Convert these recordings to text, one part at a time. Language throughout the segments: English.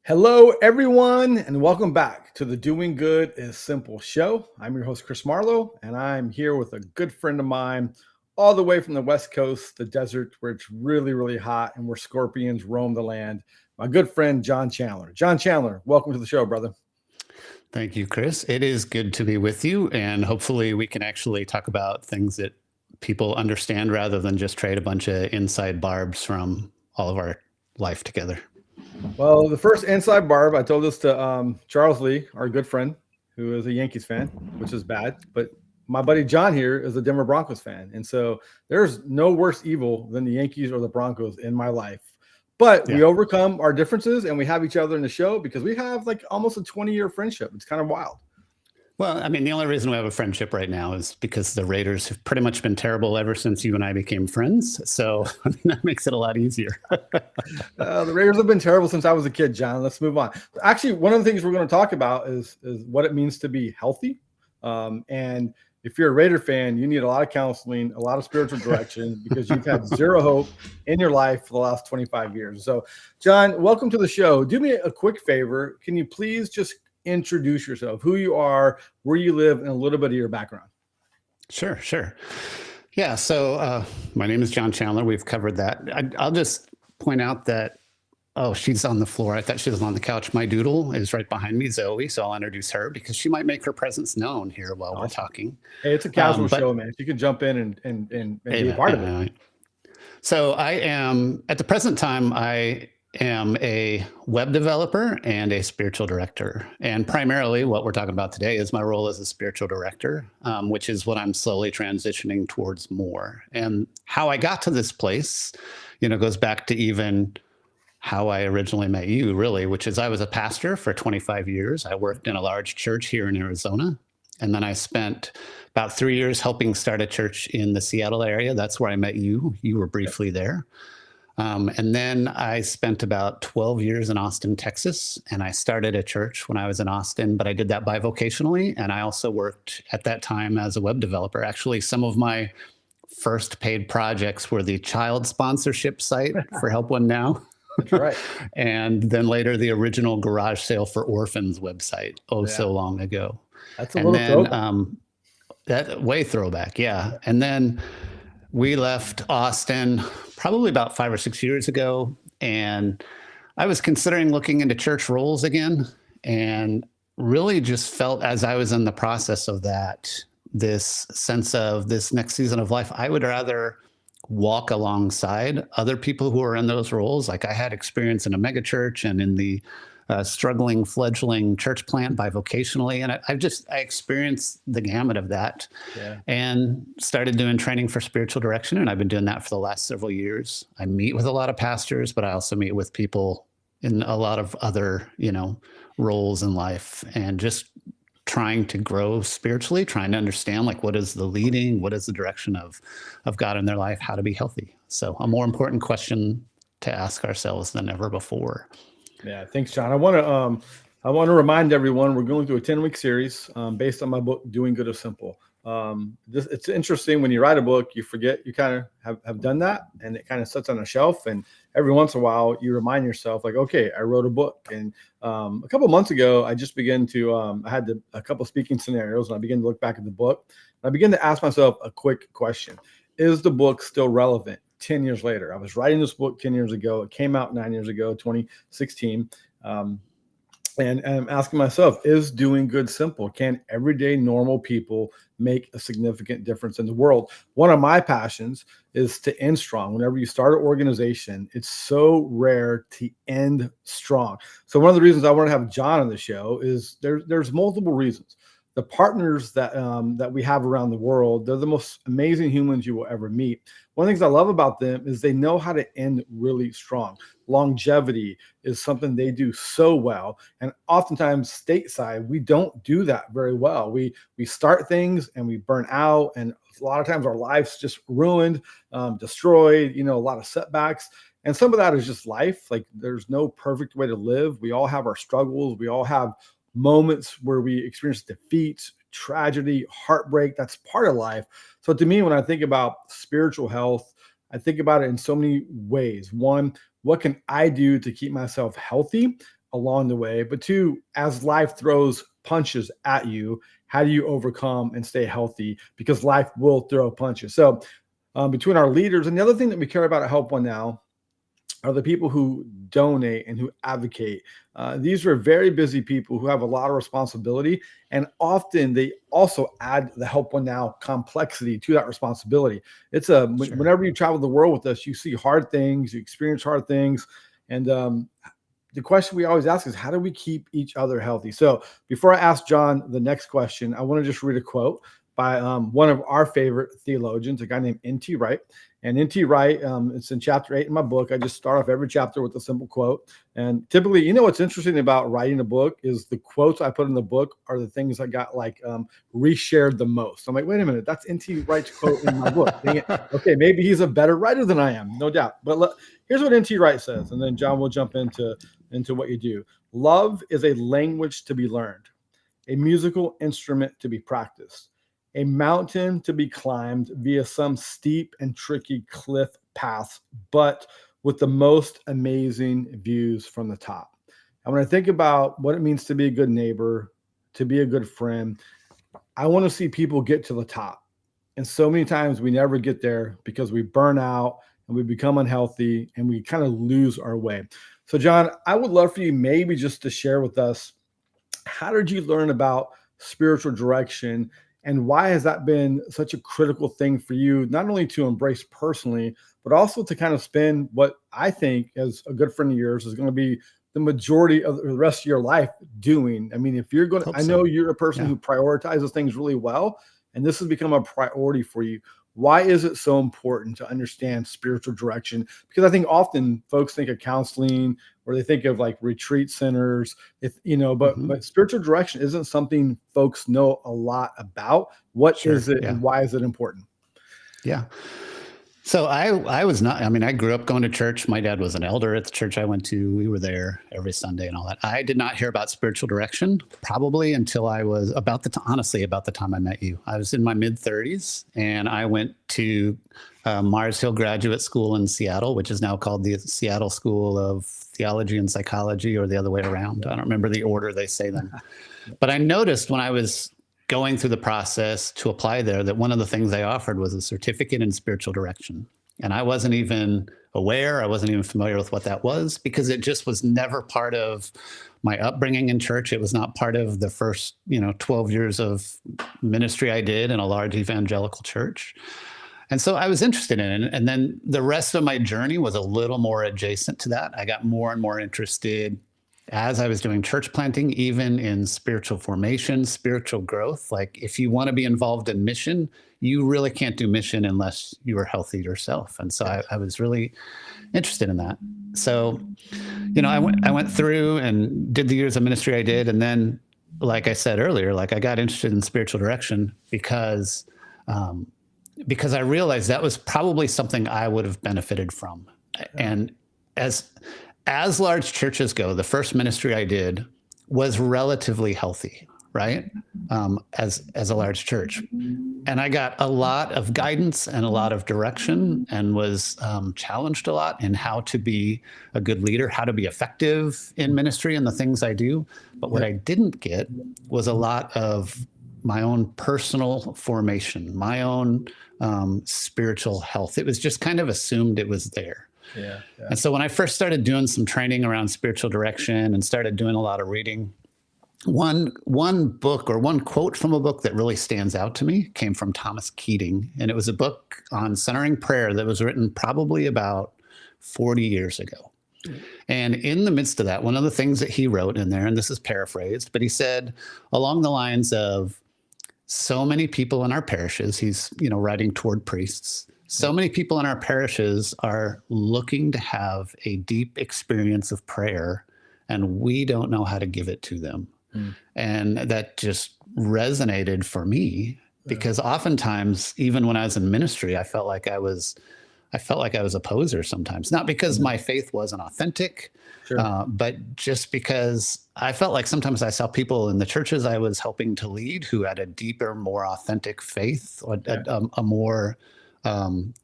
Hello, everyone, and welcome back to the Doing Good is Simple show. I'm your host, Chris Marlow, and I'm here with a good friend of mine all the way from the West Coast, the desert, where it's really, really hot and where scorpions roam the land. My good friend, John Chandler. John Chandler, welcome to the show, brother. Thank you, Chris. It is good to be with you, and hopefully we can actually talk about things that people understand rather than just trade a bunch of inside barbs from all of our life together. Well, the first inside barb, I told this to Charles Lee, our good friend, who is a Yankees fan, which is bad. But my buddy John here is a Denver Broncos fan. And so there's no worse evil than the Yankees or the Broncos in my life. But we Yeah. overcome our differences and we have each other in the show because we have like almost a 20-year friendship. It's kind of wild. Well, I mean, the only reason we have a friendship right now is because the Raiders have pretty much been terrible ever since you and I became friends. So I mean, that makes it a lot easier. The Raiders have been terrible since I was a kid, John. Let's move on. Actually, one of the things we're going to talk about is what it means to be healthy. And if you're a Raider fan, you need a lot of counseling, a lot of spiritual direction because you've had zero hope in your life for the last 25 years. So, John, welcome to the show. Do me a quick favor. Can you please just introduce yourself, who you are, where you live, and a little bit of your background? Sure. Yeah, so my name is John Chandler. We've covered that. I'll just point out that, oh, she's on the floor. I thought she was on the couch. My doodle is right behind me, Zoe, so I'll introduce her because she might make her presence known here while we're talking. Hey, it's a casual show, man. You can jump in and be a part of it. So I am, at the present time, I am a web developer and a spiritual director. And primarily what we're talking about today is my role as a spiritual director, which is what I'm slowly transitioning towards more. And how I got to this place, goes back to even how I originally met you, really, which is I was a pastor for 25 years. I worked in a large church here in Arizona. And then I spent about 3 years helping start a church in the Seattle area. That's where I met you. You were briefly there. And then I spent about 12 years in Austin, Texas, and I started a church when I was in Austin, but I did that bivocationally. And I also worked at that time as a web developer. Actually, some of my first paid projects were the child sponsorship site for Help One Now. That's right. And then later the original garage sale for orphans website, so long ago. That's a little throwback. That way throwback, yeah. And then we left Austin probably about 5 or 6 years ago, and I was considering looking into church roles again, and really just felt as I was in the process of that, this sense of this next season of life, I would rather walk alongside other people who are in those roles. Like I had experience in a mega church and in the struggling, fledgling church plant bivocationally. And I experienced the gamut of that and started doing training for spiritual direction. And I've been doing that for the last several years. I meet with a lot of pastors, but I also meet with people in a lot of other, roles in life and just trying to grow spiritually, trying to understand like what is the leading, what is the direction of God in their life, how to be healthy. So a more important question to ask ourselves than ever before. Yeah, thanks, John. I want to remind everyone we're going through a 10-week series based on my book, Doing Good is Simple. It's interesting when you write a book, you forget you kind of have done that, and it kind of sits on a shelf. And every once in a while, you remind yourself, like, okay, I wrote a book. And a couple of months ago, I just began to I had a couple speaking scenarios, and I began to look back at the book. And I began to ask myself a quick question: is the book still relevant 10 years later? I was writing this book 10 years ago. It came out 9 years ago, 2016. And I'm asking myself, is doing good simple? Can everyday normal people make a significant difference in the world? One of my passions is to end strong. Whenever you start an organization, it's so rare to end strong. So one of the reasons I want to have John on the show is there's multiple reasons. The partners that we have around the world, they're the most amazing humans you will ever meet. One of the things I love about them is they know how to end really strong. Longevity is something they do so well. And oftentimes stateside, we don't do that very well. We start things and we burn out. And a lot of times our life's just ruined, destroyed, a lot of setbacks. And some of that is just life. Like there's no perfect way to live. We all have our struggles. We all have moments where we experience defeat, tragedy, heartbreak. That's part of life. So to me, when I think about spiritual health, I think about it in so many ways. One, what can I do to keep myself healthy? along the way, but two, as life throws punches at you, how do you overcome and stay healthy? Because life will throw punches. So between our leaders, and the other thing that we care about at Help One Now are the people who donate and who advocate. These are very busy people who have a lot of responsibility, and often they also add the Help One Now complexity to that responsibility. It's whenever you travel the world with us, you see hard things, you experience hard things, and the question we always ask is, how do we keep each other healthy? So before I ask John the next question, I want to just read a quote by one of our favorite theologians, a guy named N.T. Wright. And N.T. Wright, it's in chapter 8 in my book. I just start off every chapter with a simple quote. And typically, what's interesting about writing a book is the quotes I put in the book are the things I got reshared the most. I'm like, wait a minute, that's N.T. Wright's quote in my book. Dang it. Okay, maybe he's a better writer than I am, no doubt. But here's what N.T. Wright says, and then John will jump into what you do. Love is a language to be learned, a musical instrument to be practiced, a mountain to be climbed via some steep and tricky cliff paths, but with the most amazing views from the top. And when I think about what it means to be a good neighbor, to be a good friend, I want to see people get to the top. And so many times we never get there because we burn out and we become unhealthy and we kind of lose our way. So John, I would love for you maybe just to share with us, how did you learn about spiritual direction? And why has that been such a critical thing for you, not only to embrace personally, but also to kind of spend what I think, as a good friend of yours, is going to be the majority of the rest of your life doing? I mean, if you're going to, I know you're a person who prioritizes things really well, and this has become a priority for you. Why is it so important to understand spiritual direction? Because I think often folks think of counseling, or they think of like retreat centers, but spiritual direction isn't something folks know a lot about. What is it, and why is it important? Yeah. So I was not, I grew up going to church. My dad was an elder at the church I went to. We were there every Sunday and all that. I did not hear about spiritual direction probably until I was about the time I met you. I was in my mid-30s, and I went to Mars Hill Graduate School in Seattle, which is now called the Seattle School of Theology and Psychology, or the other way around. I don't remember the order they say them. But I noticed when I was going through the process to apply there that one of the things they offered was a certificate in spiritual direction. And I wasn't even aware, I wasn't even familiar with what that was, because it just was never part of my upbringing in church. It was not part of the first, 12 years of ministry I did in a large evangelical church. And so I was interested in it. And then the rest of my journey was a little more adjacent to that. I got more and more interested as I was doing church planting, even in spiritual formation, spiritual growth. Like, if you want to be involved in mission, you really can't do mission unless you are healthy yourself. And so I was really interested in that. So, I went through and did the years of ministry I did. And then, like I said earlier, I got interested in spiritual direction because I realized that was probably something I would have benefited from. And as large churches go, the first ministry I did was relatively healthy, right? As a large church. And I got a lot of guidance and a lot of direction, and was challenged a lot in how to be a good leader, how to be effective in ministry and the things I do. But what I didn't get was a lot of my own personal formation, my own spiritual health. It was just kind of assumed it was there. Yeah. And so when I first started doing some training around spiritual direction and started doing a lot of reading, one book, or one quote from a book that really stands out to me, came from Thomas Keating. And it was a book on centering prayer that was written probably about 40 years ago. And in the midst of that, one of the things that he wrote in there, and this is paraphrased, but he said along the lines of, so many people in our parishes, he's writing toward priests, so many people in our parishes are looking to have a deep experience of prayer, and we don't know how to give it to them. And that just resonated for me, because oftentimes, even when I was in ministry, I felt like I was a poser sometimes, not because my faith wasn't authentic, but just because I felt like sometimes I saw people in the churches I was helping to lead who had a deeper, more authentic faith, or a more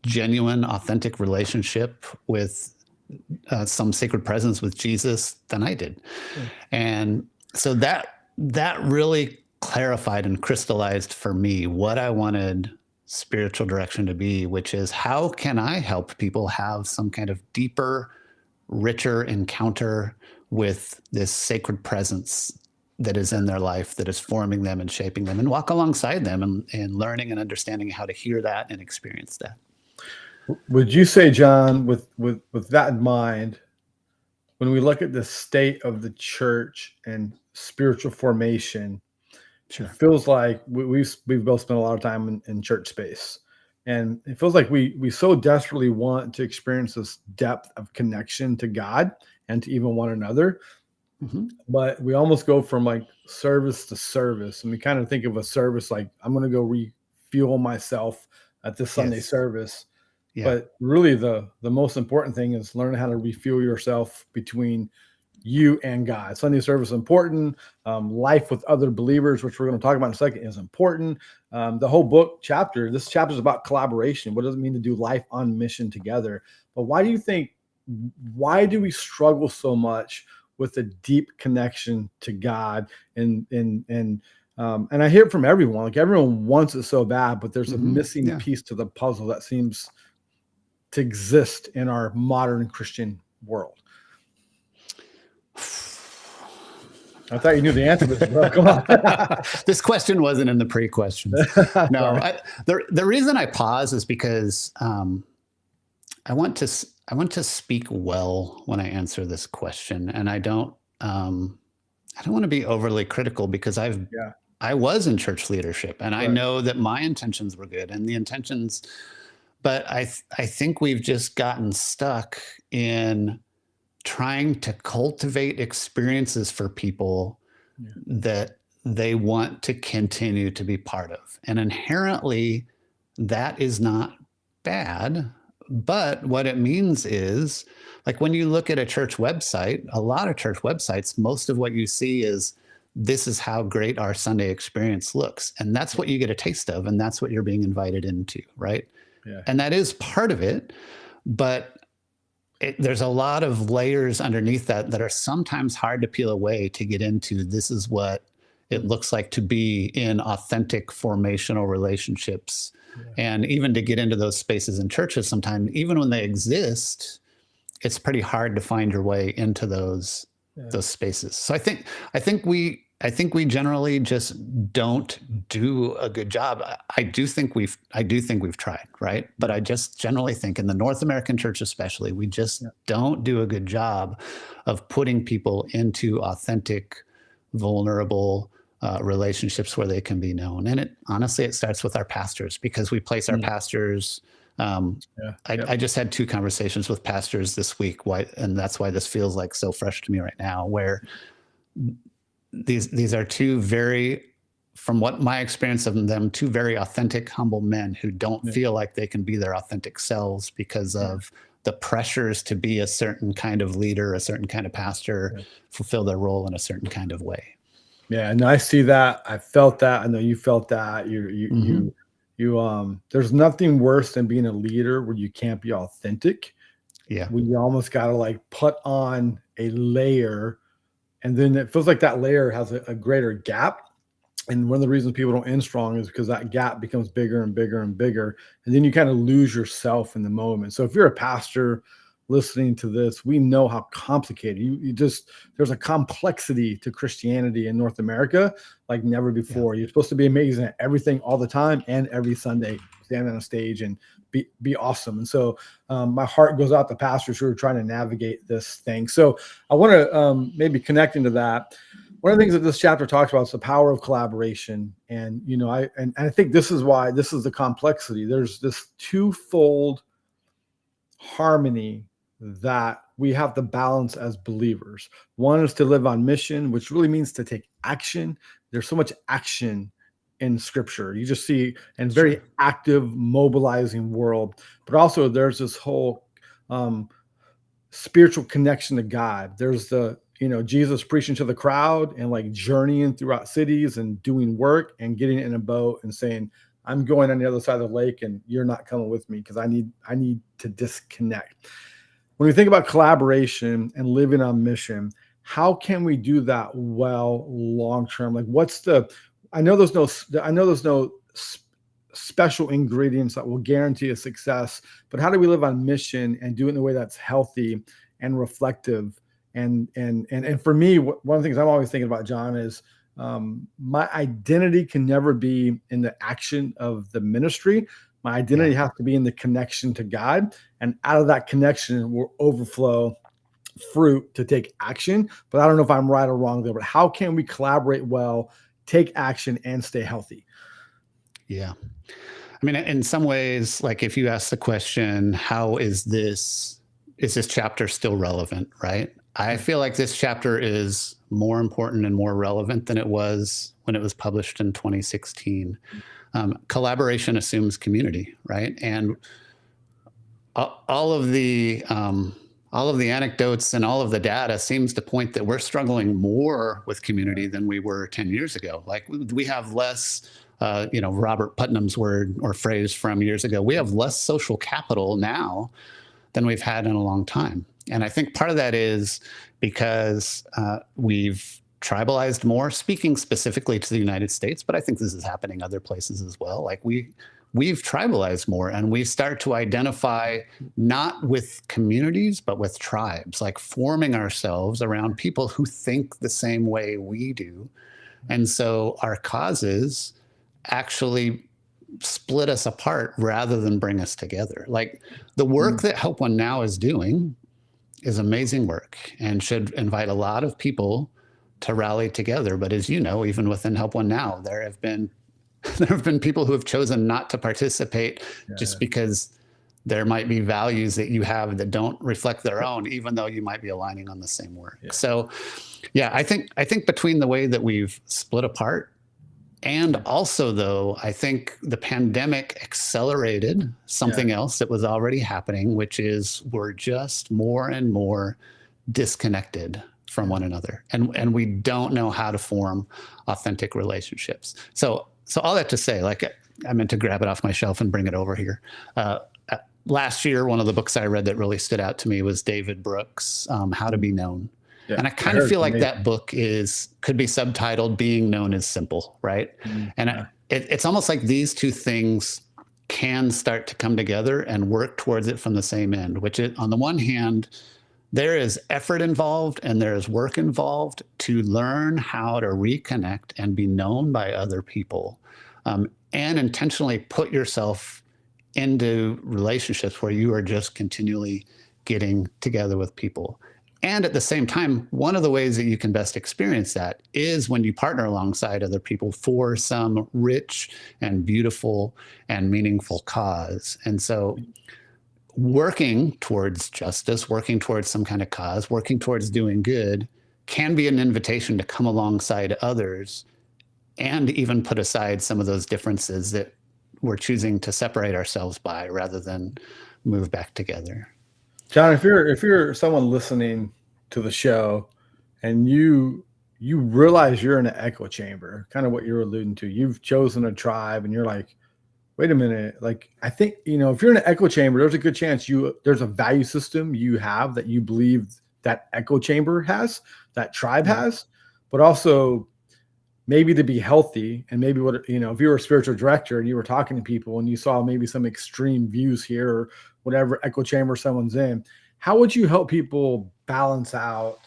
genuine, authentic relationship with some sacred presence with Jesus than I did. Yeah. And so that really clarified and crystallized for me what I wanted spiritual direction to be, which is how can I help people have some kind of deeper, richer encounter with this sacred presence that is in their life, that is forming them and shaping them, and walk alongside them and learning and understanding how to hear that and experience that. Would you say, John, with that in mind, when we look at the state of the church and spiritual formation, Sure. it feels like we've both spent a lot of time in church space, and it feels like we so desperately want to experience this depth of connection to God and to even one another. Mm-hmm. But we almost go from like service to service, and we kind of think of a service like I'm going to go refuel myself at this Sunday Yes. service. Yeah. But really, the most important thing is learning how to refuel yourself between you and God. Sunday service is important. Life with other believers, which we're going to talk about in a second, is important. The whole this chapter is about collaboration. What does it mean to do life on mission together? But why do we struggle so much with a deep connection to God? And I hear it from everyone. Like everyone wants it so bad, but there's a missing piece to the puzzle that seems to exist in our modern Christian world. I thought you knew the answer to this, bro. Come on. This question wasn't in the pre-questions. No, the reason I pause is because I want to speak well when I answer this question, and I don't want to be overly critical because I was in church leadership, and I know that my intentions were good, and the intentions, but I think we've just gotten stuck in trying to cultivate experiences for people that they want to continue to be part of. And inherently, that is not bad. But what it means is, like when you look at a church website, a lot of church websites, most of what you see is, this is how great our Sunday experience looks. And that's what you get a taste of. And that's what you're being invited into, right? Yeah. And that is part of it. But there's a lot of layers underneath that are sometimes hard to peel away to get into. This is what it looks like to be in authentic formational relationships. And even to get into those spaces in churches sometimes, even when they exist, it's pretty hard to find your way into those spaces. So I think we generally just don't do a good job. I do think we've tried, right? But I just generally think in the North American church especially, we just don't do a good job of putting people into authentic, vulnerable relationships where they can be known. And honestly, it starts with our pastors, because we place our pastors. I just had 2 conversations with pastors this week, and that's why this feels like so fresh to me right now, where these are 2 very, from what my experience of them, 2 very authentic, humble men who don't feel like they can be their authentic selves because of the pressures to be a certain kind of leader, a certain kind of pastor, fulfill their role in a certain kind of way. Yeah, and I see that. I felt that. I know you felt that. There's nothing worse than being a leader where you can't be authentic. Yeah. We almost got to like put on a layer, and then it feels like that layer has a greater gap. And one of the reasons people don't end strong is because that gap becomes bigger and bigger and bigger. And then you kind of lose yourself in the moment. So if you're a pastor listening to this, we know how complicated there's a complexity to Christianity in North America like never before. You're supposed to be amazing at everything all the time, and every Sunday stand on a stage and be awesome. And so my heart goes out to pastors who are trying to navigate this thing. So I want to maybe connect into that. One of the things that this chapter talks about is the power of collaboration. And, I think this is why this is the complexity. There's this twofold harmony that we have to balance as believers. One is to live on mission, which really means to take action. There's so much action in scripture. You just see a very active, mobilizing world. But also there's this whole spiritual connection to God. There's Jesus preaching to the crowd and like journeying throughout cities and doing work and getting in a boat and saying, I'm going on the other side of the lake and you're not coming with me because I need to disconnect. when we think about collaboration and living on mission, how can we do that well long term? Like, what's the? I know there's no special ingredients that will guarantee a success, but how do we live on mission and do it in a way that's healthy and reflective? And for me, one of the things I'm always thinking about, John, is my identity can never be in the action of the ministry. My identity has to be in the connection to God, and out of that connection will overflow fruit to take action. But I don't know if I'm right or wrong there, but how can we collaborate well, take action, and stay healthy? Yeah. I mean, in some ways, like if you ask the question, how is this chapter still relevant, right? I feel like this chapter is more important and more relevant than it was when it was published in 2016. Collaboration assumes community, right? And all of the anecdotes and all of the data seems to point that we're struggling more with community than we were 10 years ago. Like we have less, Robert Putnam's word or phrase from years ago, we have less social capital now than we've had in a long time. And I think part of that is because we've tribalized more, speaking specifically to the United States, but I think this is happening other places as well. Like we've tribalized more, and we start to identify not with communities, but with tribes, like forming ourselves around people who think the same way we do. And so our causes actually split us apart rather than bring us together. Like the work that Help One Now is doing is amazing work and should invite a lot of people to rally together. But as you know, even within Help One Now, there have been people who have chosen not to participate just because there might be values that you have that don't reflect their own, even though you might be aligning on the same work. Yeah. So I think between the way that we've split apart, and also though, I think the pandemic accelerated something else that was already happening, which is we're just more and more disconnected from one another. And we don't know how to form authentic relationships. So all that to say, like I meant to grab it off my shelf and bring it over here. Last year, one of the books I read that really stood out to me was David Brooks' How to Be Known. Yeah, and I kind of feel like that book could be subtitled Being Known is Simple, right? And it's almost like these two things can start to come together and work towards it from the same end, which is, on the one hand, there is effort involved and there is work involved to learn how to reconnect and be known by other people, and intentionally put yourself into relationships where you are just continually getting together with people. And at the same time, one of the ways that you can best experience that is when you partner alongside other people for some rich and beautiful and meaningful cause. And so working towards justice, working towards some kind of cause, working towards doing good can be an invitation to come alongside others and even put aside some of those differences that we're choosing to separate ourselves by rather than move back together. John, if you're someone listening to the show and you realize you're in an echo chamber, kind of what you're alluding to, you've chosen a tribe and you're like, wait a minute, like I think, if you're in an echo chamber, there's a good chance there's a value system you have that you believe that echo chamber has, that tribe has, but also maybe to be healthy and maybe if you were a spiritual director and you were talking to people and you saw maybe some extreme views here or whatever echo chamber someone's in, how would you help people balance out,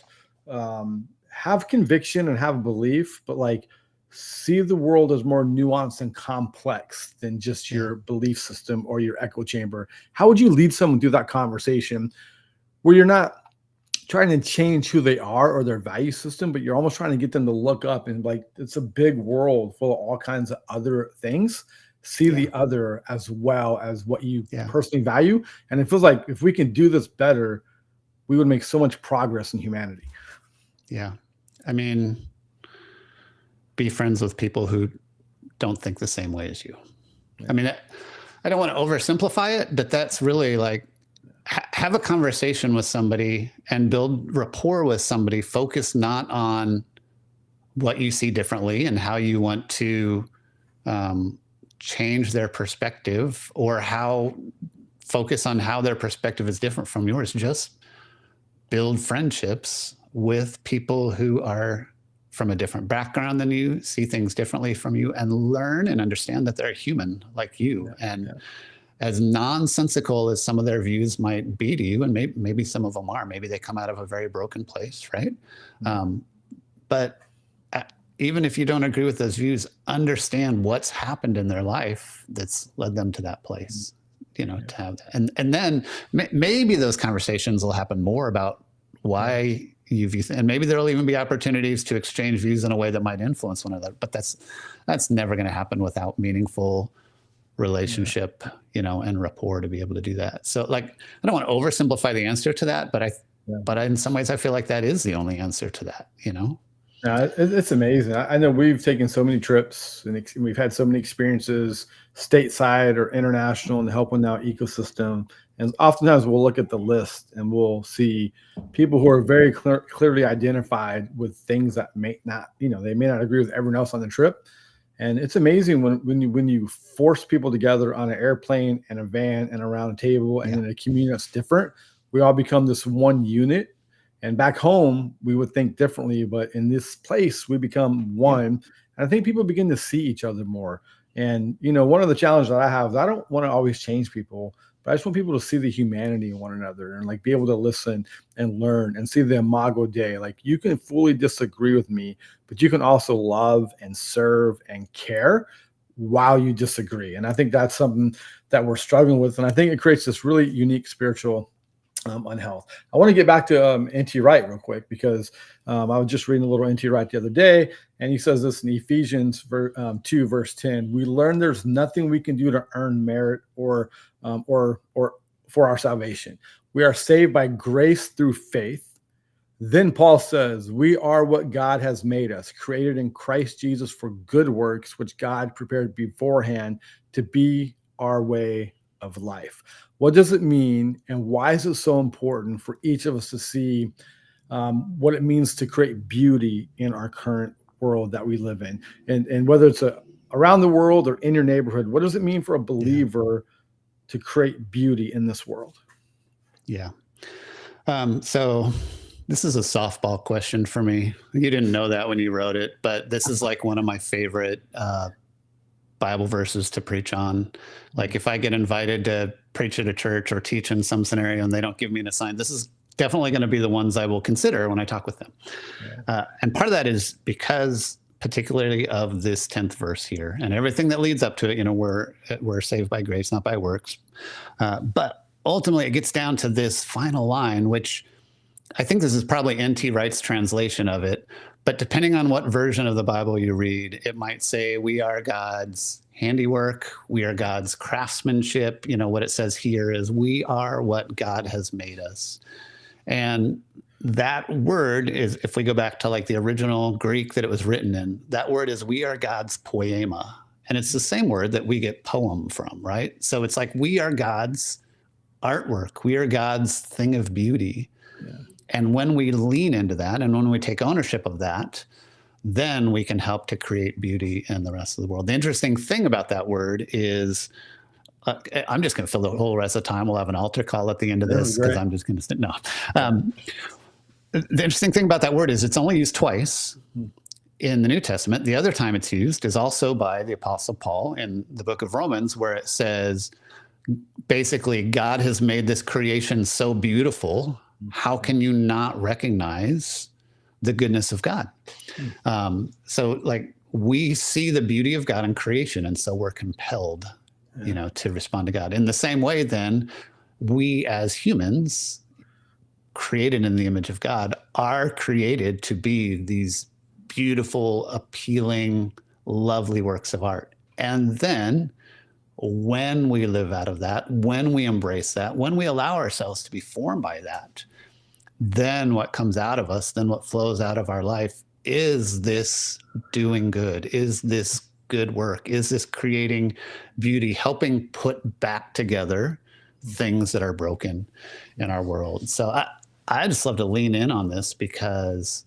have conviction and have belief, but like see the world as more nuanced and complex than just your belief system or your echo chamber? How would you lead someone through that conversation where you're not trying to change who they are or their value system, but you're almost trying to get them to look up and like, it's a big world full of all kinds of other things. See the other as well as what you personally value. And it feels like if we can do this better, we would make so much progress in humanity. Yeah. I mean, be friends with people who don't think the same way as you. Yeah. I mean, I don't want to oversimplify it, but that's really like, have a conversation with somebody and build rapport with somebody. Focus not on what you see differently and how you want to change their perspective or focus on how their perspective is different from yours. Just build friendships with people who are from a different background than you, see things differently from you, and learn and understand that they're human like you. And as nonsensical as some of their views might be to you, and maybe some of them are, maybe they come out of a very broken place, right? But even if you don't agree with those views, understand what's happened in their life that's led them to that place, to have that. And then maybe those conversations will happen more about why you view, and maybe there'll even be opportunities to exchange views in a way that might influence one another. But that's never going to happen without meaningful relationship, and rapport to be able to do that. So I don't want to oversimplify the answer to that, but in some ways I feel like that is the only answer to that, Yeah, it's amazing. I know we've taken so many trips and we've had so many experiences stateside or international in the Help One Now ecosystem. And oftentimes we'll look at the list and we'll see people who are very clearly identified with things that may not, they may not agree with everyone else on the trip. And it's amazing when you force people together on an airplane and a van and around a table and in a community that's different, we all become this one unit. And back home, we would think differently, but in this place, we become one. And I think people begin to see each other more. And, one of the challenges that I have is I don't want to always change people, but I just want people to see the humanity in one another and be able to listen and learn and see the imago Dei. You can fully disagree with me, but you can also love and serve and care while you disagree. And I think that's something that we're struggling with. And I think it creates this really unique spiritual unhealth. I want to get back to N.T. Wright real quick because I was just reading a little N.T. Wright the other day, and he says this in Ephesians 2 verse 10. We learn there's nothing we can do to earn merit or for our salvation. We are saved by grace through faith. Then Paul says, we are what God has made us, created in Christ Jesus for good works, which God prepared beforehand to be our way of life. What does it mean, and why is it so important for each of us to see what it means to create beauty in our current world that we live in? And whether it's around the world or in your neighborhood, what does it mean for a believer to create beauty in this world? Yeah. So this is a softball question for me. You didn't know that when you wrote it, but this is one of my favorite Bible verses to preach on. If I get invited to preach at a church or teach in some scenario and they don't give me an assignment, this is definitely going to be the ones I will consider when I talk with them. And part of that is because particularly of this 10th verse here and everything that leads up to it, we're saved by grace, not by works. But ultimately it gets down to this final line, which I think this is probably N.T. Wright's translation of it. But depending on what version of the Bible you read, it might say we are God's handiwork, we are God's craftsmanship. What it says here is we are what God has made us. And that word is, if we go back to the original Greek that it was written in, that word is we are God's poema. And it's the same word that we get poem from, right? So it's we are God's artwork. We are God's thing of beauty. Yeah. And when we lean into that and when we take ownership of that, then we can help to create beauty in the rest of the world. The interesting thing about that word is, I'm just going to fill the whole rest of the time. We'll have an altar call at the end of this because I'm just going to no. The interesting thing about that word is it's only used twice in the New Testament. The other time it's used is also by the Apostle Paul in the book of Romans, where it says, basically, God has made this creation so beautiful. How can you not recognize the goodness of God? So we see the beauty of God in creation, and so we're compelled, to respond to God. In the same way, then, we as humans, created in the image of God, are created to be these beautiful, appealing, lovely works of art. And then when we live out of that, when we embrace that, when we allow ourselves to be formed by that, then what comes out of us, then what flows out of our life is this doing good, is this good work, is this creating beauty, helping put back together things that are broken in our world. So I just love to lean in on this because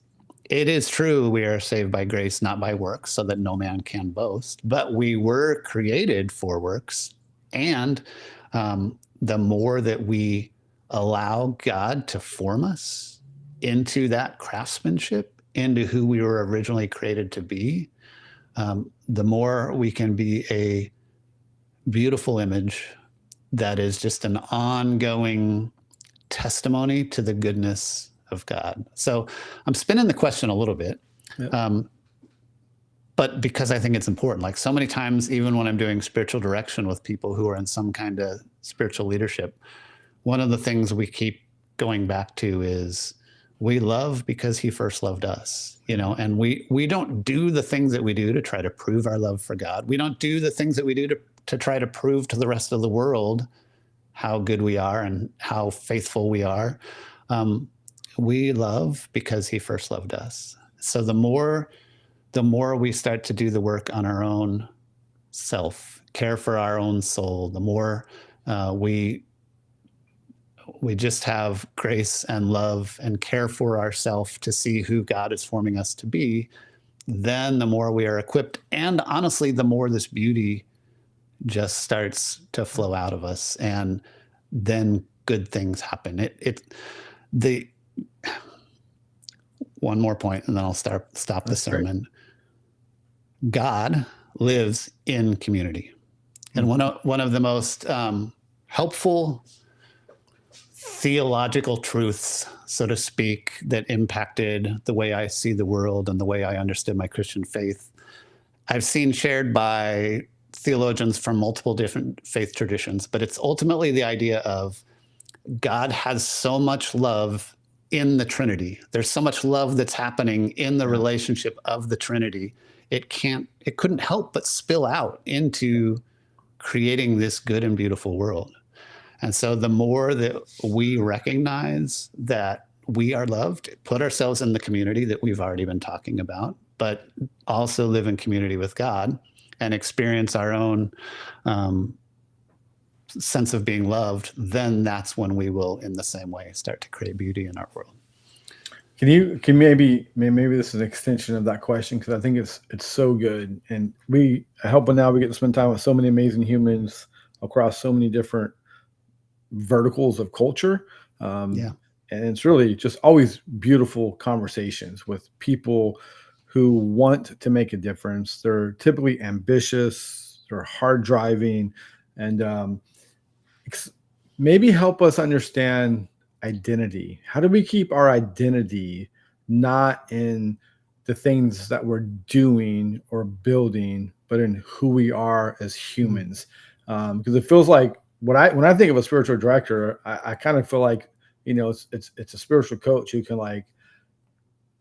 it is true we are saved by grace, not by works, so that no man can boast. But we were created for works. And the more that we allow God to form us into that craftsmanship, into who we were originally created to be, the more we can be a beautiful image that is just an ongoing testimony to the goodness of God. So I'm spinning the question a little bit, Yep. but because I think it's important. Like so many times, even when I'm doing spiritual direction with people who are in some kind of spiritual leadership, one of the things we keep going back to is we love because he first loved us, and we don't do the things that we do to try to prove our love for God. We don't do the things that we do to try to prove to the rest of the world how good we are and how faithful we are. We love because he first loved us. So the more we start to do the work on our own self, care for our own soul, the more we just have grace and love and care for ourselves to see who God is forming us to be, then the more we are equipped. And honestly, the more this beauty just starts to flow out of us, and then good things happen. One more point, and then I'll stop the That's sermon. Great. God lives in community, and one of the most helpful theological truths, so to speak, that impacted the way I see the world and the way I understood my Christian faith, I've seen shared by theologians from multiple different faith traditions, but it's ultimately the idea of God has so much love in the Trinity. There's so much love that's happening in the relationship of the Trinity. It couldn't help but spill out into creating this good and beautiful world. And so the more that we recognize that we are loved, put ourselves in the community that we've already been talking about, but also live in community with God and experience our own sense of being loved, then that's when we will, in the same way, start to create beauty in our world. Can maybe this is an extension of that question, because I think it's so good, and I hope now we get to spend time with so many amazing humans across so many different verticals of culture. And it's really just always beautiful conversations with people who want to make a difference. They're typically ambitious, they're hard driving, and maybe help us understand identity. How do we keep our identity not in the things that we're doing or building, but in who we are as humans? Because it feels like when I think of a spiritual director, I kind of feel like, it's a spiritual coach who can like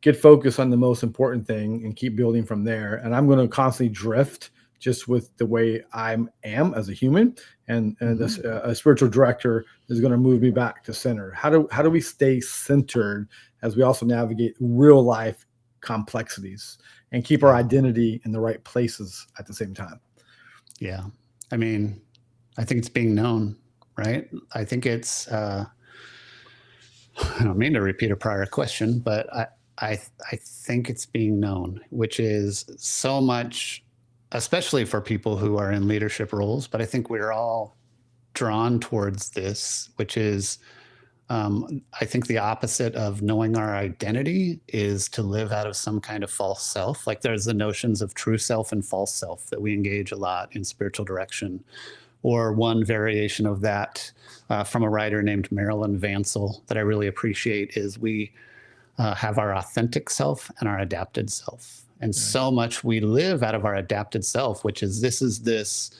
get focused on the most important thing and keep building from there. And I'm going to constantly drift just with the way I am as a human, and a spiritual director is going to move me back to center. How do we stay centered as we also navigate real life complexities and keep our identity in the right places at the same time? Yeah. I mean, I think it's being known, right? I think it's, I don't mean to repeat a prior question, but I think it's being known, which is so much, especially for people who are in leadership roles, but I think we're all drawn towards this, which is, I think the opposite of knowing our identity is to live out of some kind of false self. Like there's the notions of true self and false self that we engage a lot in spiritual direction. Or one variation of that from a writer named Marilyn Vansel that I really appreciate is we have our authentic self and our adapted self. And so much we live out of our adapted self, which is this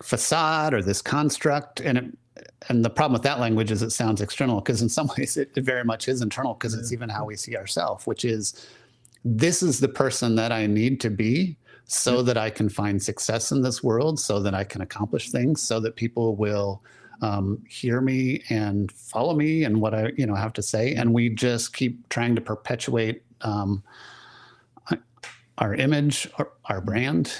facade or this construct. And the problem with that language is it sounds external, because in some ways it very much is internal, because it's even how we see ourselves, which is, this is the person that I need to be so that I can find success in this world, so that I can accomplish things, so that people will hear me and follow me and what I have to say. And we just keep trying to perpetuate our image, our brand.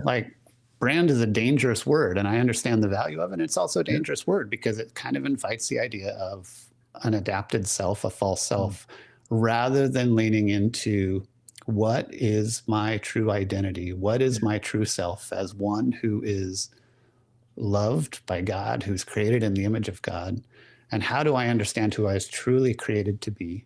Like brand is a dangerous word, and I understand the value of it. It's also a dangerous word because it kind of invites the idea of an adapted self, a false self, rather than leaning into what is my true identity? What is my true self as one who is loved by God, who's created in the image of God? And how do I understand who I was truly created to be?